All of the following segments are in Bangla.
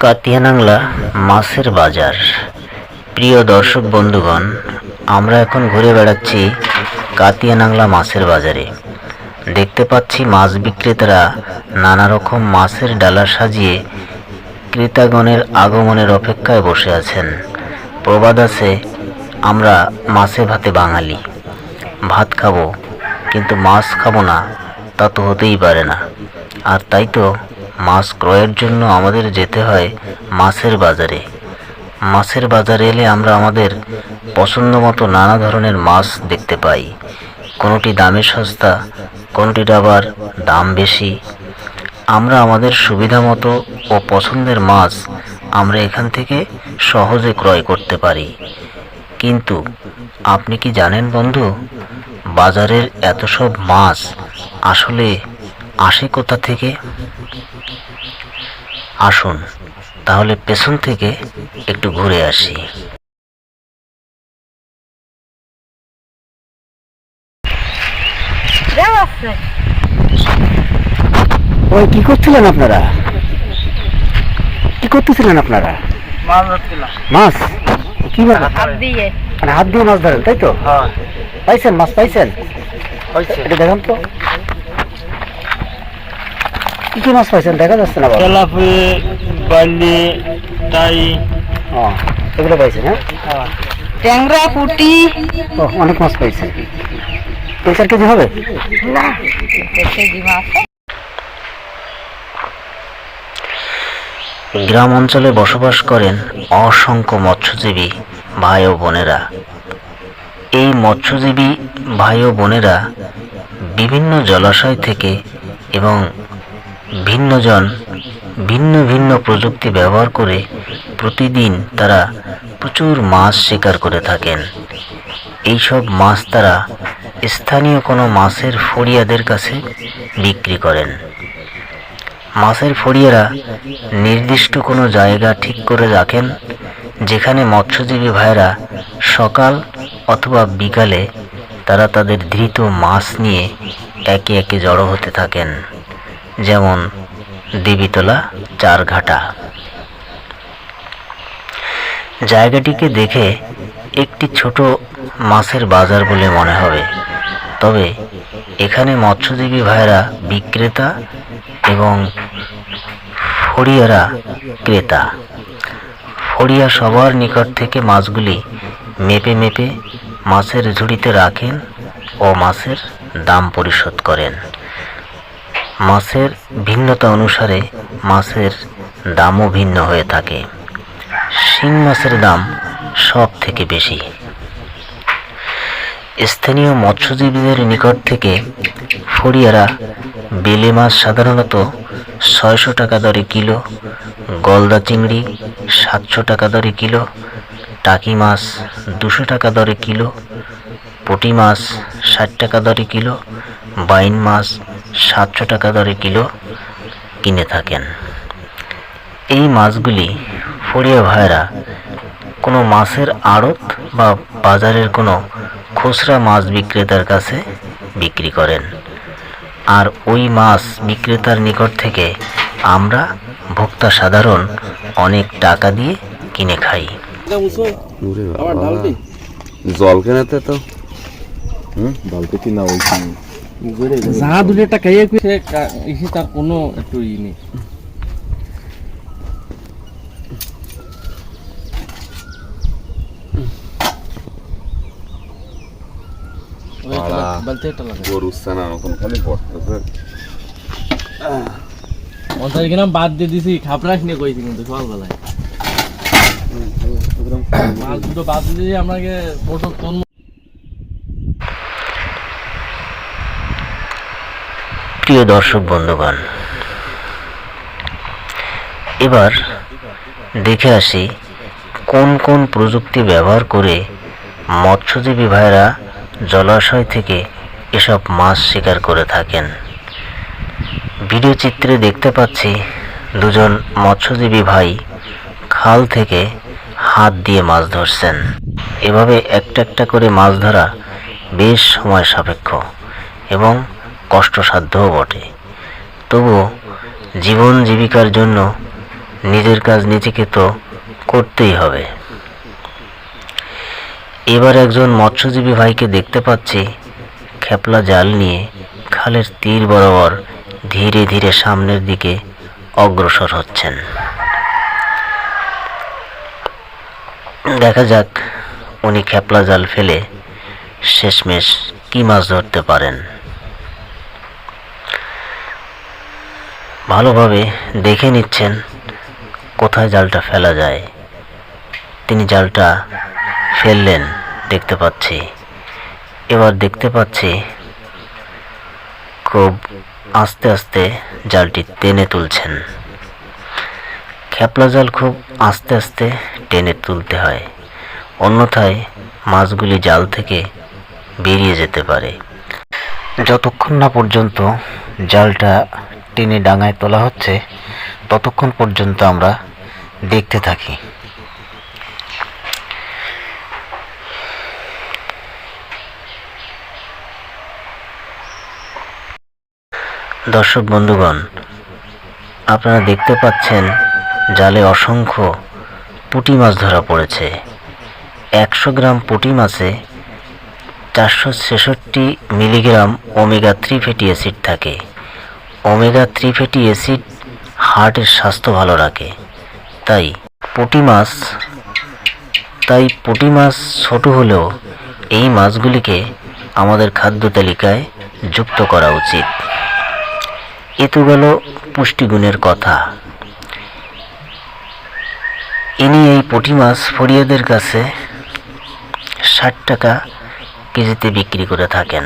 কাতিয়ানাংলা মাছের বাজার। প্রিয় দর্শক বন্ধুগণ, আমরা এখন ঘুরে বেড়াচ্ছি কাতিয়ানাংলা মাছের বাজারে। দেখতে পাচ্ছি মাছ বিক্রেতারা নানা রকম মাছের ডালা সাজিয়ে ক্রেতাগণের আগমনের অপেক্ষায় বসে আছেন। প্রবাদ আছে, আমরা মাছে ভাতে বাঙালি। ভাত খাবো কিন্তু মাছ খাবো না, তা তো হতেই পারে না। আর তাই তো মাছ ক্রয়ের জন্য আমাদের যেতে হয় মাছের বাজারে। মাছের বাজারে এলে আমরা আমাদের পছন্দ মতো নানা ধরনের মাছ দেখতে পাই। কোনোটি দামে সস্তা, কোনোটির আবার দাম বেশি। আমরা আমাদের সুবিধা মতো ও পছন্দের মাছ আমরা এখান থেকে সহজে ক্রয় করতে পারি। কিন্তু আপনি কি জানেন বন্ধু, বাজারের এত সব মাছ আসলে আসে কোথা থেকে? আসুন তাহলে পেছন থেকে একটু ঘুরে আসি। ওই কি করছিলেন আপনারা? কি করতেছিলেন আপনারা? মাছ কি হাত দিয়ে মাছ ধরেন, তাই তো? পাইছেন মাছ? পাইছেন? এটা দেখান তো, কি কি মাছ পাইছেন? দেখা যাচ্ছে না। তেলাপি, বালি, টাই, এগুলো পাইছেন? হ্যাঁ, ট্যাংরা, পুঁটি, অনেক মাছ পাইছেন। 3-4 কেজি হবে না? গ্রাম অঞ্চলে বসবাস করেন অসংখ্য মৎস্যজীবী ভাই ও বোনেরা। এই মৎস্যজীবী ভাই ও বোনেরা বিভিন্ন জলাশয় থেকে এবং ভিন্ন ভিন্ন প্রযুক্তি ব্যবহার করে প্রতিদিন তারা প্রচুর মাছ শিকার করে থাকেন। এইসব মাছ তারা স্থানীয় কোনো মাছের ফড়িয়াদের কাছে বিক্রি করেন। মাছের ফড়িয়ারা নির্দিষ্ট কোনো জায়গা ঠিক করে রাখেন, যেখানে মৎস্যজীবী ভাইরা সকাল অথবা বিকালে তারা তাদের ধৃত মাছ নিয়ে একে একে জড়ো হতে থাকেন। যেমন দেবীতলা, চারঘাটা। জায়গাটিকে দেখে একটি ছোট মাছের বাজার বলে মনে হবে, তবে এখানে মৎস্যজীবী ভাইরা বিক্রেতা এবং ফড়িয়ারা ক্রেতা। ফড়িয়া সবার নিকট থেকে মাছগুলি মেপে মেপে মাছের ঝুড়িতে রাখেন ও মাছের দাম পরিশোধ করেন। মাছের ভিন্নতা অনুসারে মাছের দামও ভিন্ন হয়ে থাকে। শিং মাছের দাম সব থেকে বেশি। স্থানীয় মৎস্যজীবীদের নিকট থেকে ফড়িয়ারা বেলে মাছ সাধারণত 600 টাকা দরে কিলো, গলদা চিংড়ি 700 টাকা দরে কিলো, টাকি মাছ 200 টাকা দরে কিলো, পুঁটি মাছ 60 টাকা দরে কিলো, বাইন মাছ 700 টাকা দরে কিলো কিনে থাকেন। এই মাছগুলি ফড়িয়া ভাইরা কোনো মাছের আড়ত বা বাজারের কোনো খুচরা মাছ বিক্রেতার কাছে বিক্রি করেন। আর ওই মাছ বিক্রেতার নিকট থেকে আমরা ভোক্তা সাধারণ অনেক টাকা দিয়ে কিনে খাই। জল কেনাতে তো জলকে কিনা যা 2 টাকা এসে তার কোনো একটু ই নেই। বাদ দিয়ে দিছি, খাপড়াস নিয়ে কইছি কিন্তু সকালবেলায় মাছ দুটো বাদ দিয়ে আমাকে কোন। প্রিয় দর্শক বন্ধুগণ, এবার দেখে আসি কোন কোন প্রযুক্তি ব্যবহার করে মৎস্যজীবী ভাইরা জলাশয় থেকে এসব মাছ শিকার করে থাকেন। ভিডিও চিত্রে দেখতে পাচ্ছি দুজন মৎস্যজীবী ভাই খাল থেকে হাত দিয়ে মাছ ধরছেন। এভাবে একটা একটা করে মাছ ধরা বেশ সময় সাপেক্ষ এবং কষ্টসাধ্যও বটে। তবুও জীবন জীবিকার জন্য নিজের কাজ নিজেকে তো করতেই হবে। এবার একজন মৎস্যজীবী ভাইকে দেখতে পাচ্ছি খেপলা জাল নিয়ে খালের তীর বরাবর ধীরে ধীরে সামনের দিকে অগ্রসর হচ্ছেন। দেখা যাক উনি খেপলা জাল ফেলে শেষমেশ কি মাছ ধরতে পারেন। ভালোভাবে দেখে নিচ্ছেন কোথায় জালটা ফেলা যায়। তিনি জালটা ফেললেন দেখতে পাচ্ছি। এবার দেখতে পাচ্ছি খুব আস্তে আস্তে জালটি টেনে তুলছেন। খেপলা জাল খুব আস্তে আস্তে টেনে তুলতে হয়, অন্যথায় মাছগুলি জাল থেকে বেরিয়ে যেতে পারে। যতক্ষণ না পর্যন্ত জালটা টেনে ডাঙায় তোলা হচ্ছে ততক্ষণ পর্যন্ত আমরা দেখতে থাকি। দর্শক বন্ধুগণ, আপনারা দেখতে পাচ্ছেন জালে অসংখ্য পুঁটি মাছ ধরা পড়েছে। 100 গ্রাম পুঁটি মাছে 466 মিলিগ্রাম ওমেগা 3 ফ্যাটি অ্যাসিড থাকে। ওমেগা 3 ফ্যাটি অ্যাসিড হার্টের স্বাস্থ্য ভালো রাখে। তাই পুঁটি মাছ ছোট হলেও এই মাছগুলিকে আমাদের খাদ্য তালিকায় যুক্ত করা উচিত। এ তো গেল পুষ্টিগুণের কথা। ইনি এই পুঁটি মাছ ফরিয়াদের কাছে 60 টাকা কেজিতে বিক্রি করে থাকেন।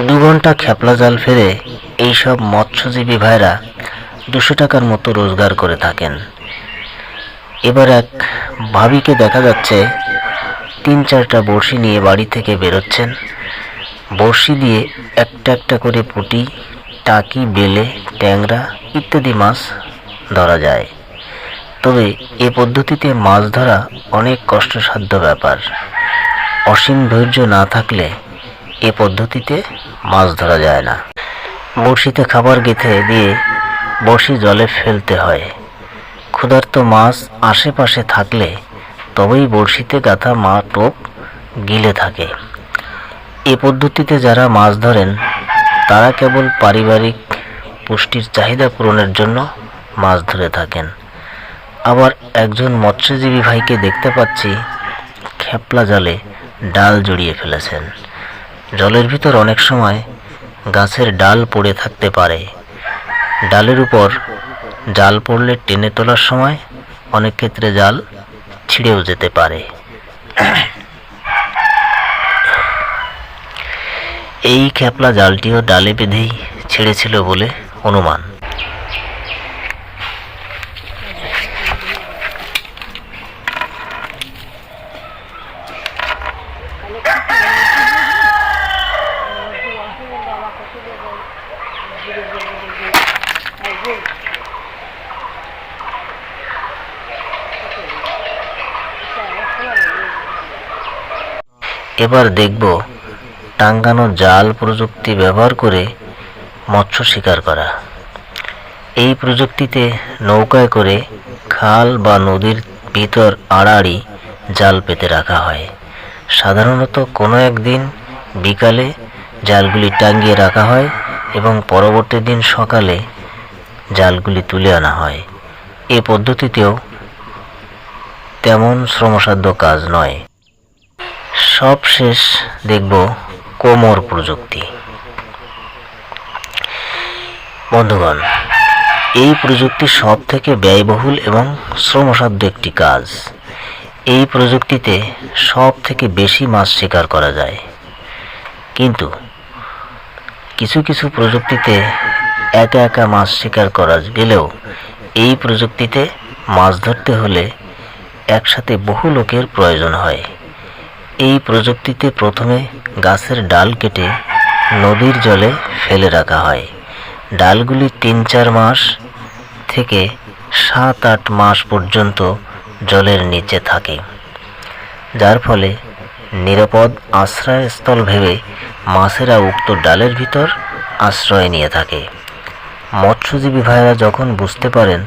2 ঘন্টা খেপলা জাল ফেলে এইসব মৎস্যজীবী ভাইরা 200 টাকার মতো রোজগার করে থাকেন। এবার এক ভাবিকে দেখা যাচ্ছে 3-4টা বড়শি নিয়ে বাড়ি থেকে বেরোচ্ছেন। বড়শি দিয়ে একটা একটা করে পুঁটি, টাকি, বেলে, ট্যাংরা ইত্যাদি মাছ ধরা যায়। তবে এ পদ্ধতিতে মাছ ধরা অনেক কষ্টসাধ্য ব্যাপার। অসীম ধৈর্য না থাকলে এ পদ্ধতিতে মাছ ধরা যায় না। বড়শিতে খাবার গেঁথে দিয়ে বড়শি জলে ফেলতে হয়। ক্ষুধার্ত মাছ আশেপাশে থাকলে তবেই বড়শিতে গাঁথা টোপ গিলে থাকে। এ পদ্ধতিতে যারা মাছ ধরেন তারা কেবল পারিবারিক পুষ্টির চাহিদা পূরণের জন্য মাছ ধরে থাকেন। আবার একজন মৎস্যজীবী ভাইকে দেখতে পাচ্ছি খেপলা জালে ডাল জড়িয়ে ফেলেছেন। জলের ভিতর অনেক সময় গাছের ডাল পড়ে থাকতে পারে। ডালের উপর জাল পড়লে টেনে তোলার সময় অনেক ক্ষেত্রে জাল ছিঁড়েও যেতে পারে। এই খেপলা জালটিও ডালে বেঁধেই ছেড়েছিল বলে অনুমান। এবার দেখব টাঙ্গানো জাল প্রযুক্তি ব্যবহার করে মৎস্য শিকার করা। এই প্রযুক্তিতে নৌকায় করে খাল বা নদীর ভিতর আড়াআড়ি জাল পেতে রাখা হয়। সাধারণত কোনো একদিন বিকালে জালগুলি টাঙ্গিয়ে রাখা হয় এবং পরবর্তী দিন সকালে জালগুলি তুলে আনা হয়। এ পদ্ধতিতেও তেমন শ্রমসাধ্য কাজ নয়। সবশেষ দেখব কোমর প্রযুক্তি। বন্ধুগণ, এই প্রযুক্তি সব থেকে ব্যয়বহুল এবং শ্রমসাধ্য একটি কাজ। এই প্রযুক্তিতে সব থেকে বেশি মাছ শিকার করা যায়। কিন্তু কিছু কিছু প্রযুক্তিতে একা একা মাছ শিকার করা গেলেও এই প্রযুক্তিতে মাছ ধরতে হলে একসাথে বহু লোকের প্রয়োজন হয়। এই প্রযুক্তিতে প্রথমে গাছের ডাল কেটে নদীর জলে ফেলে রাখা হয়। ডালগুলি 3-4 মাস থেকে 7-8 মাস পর্যন্ত জলের নিচে থাকে, যার ফলে নিরাপদ আশ্রয়স্থল ভেবে মাছেরা উক্ত ডালের ভিতর আশ্রয় নিয়ে থাকে। মৎস্যজীবী ভাইরা যখন বুঝতে পারেন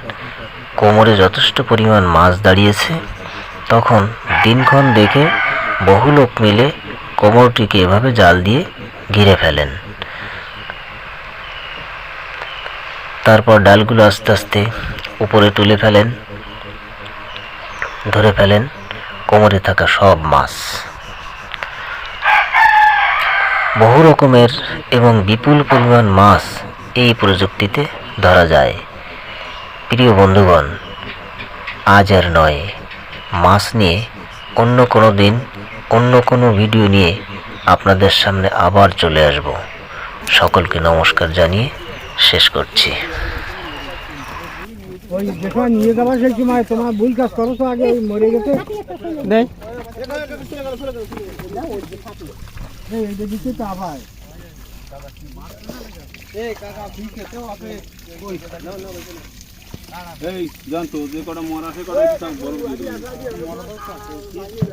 কোমরে যথেষ্ট পরিমাণ মাছ দাঁড়িয়েছে, তখন দিনক্ষণ দেখে বহু লোক মিলে কোমরটিকে এভাবে জাল দিয়ে ঘিরে ফেলেন। তারপর ডালগুলো আস্তে আস্তে উপরে তুলে ফেলেন, ধরে ফেলেন কোমরে থাকা সব মাছ। বহু রকমের এবং বিপুল পরিমাণ মাছ এই প্রযুক্তিতে ধরা যায়। প্রিয় বন্ধুগণ, আজ আর নয়, মাছ নিয়ে অন্য কোনো দিন অন্য কোনো ভিডিও নিয়ে আপনাদের সামনে আবার চলে আসব। সকলকে নমস্কার জানিয়ে শেষ করছি। ওই দেখো নিয়ে যাওয়া সেই সময় তোমার ভুল কাজ করো তো, আগে ওই মরে গেছে দেখ এইটা দিচ্ছে তো আবার এই জানতো যে কটা মরা সে কটা বড়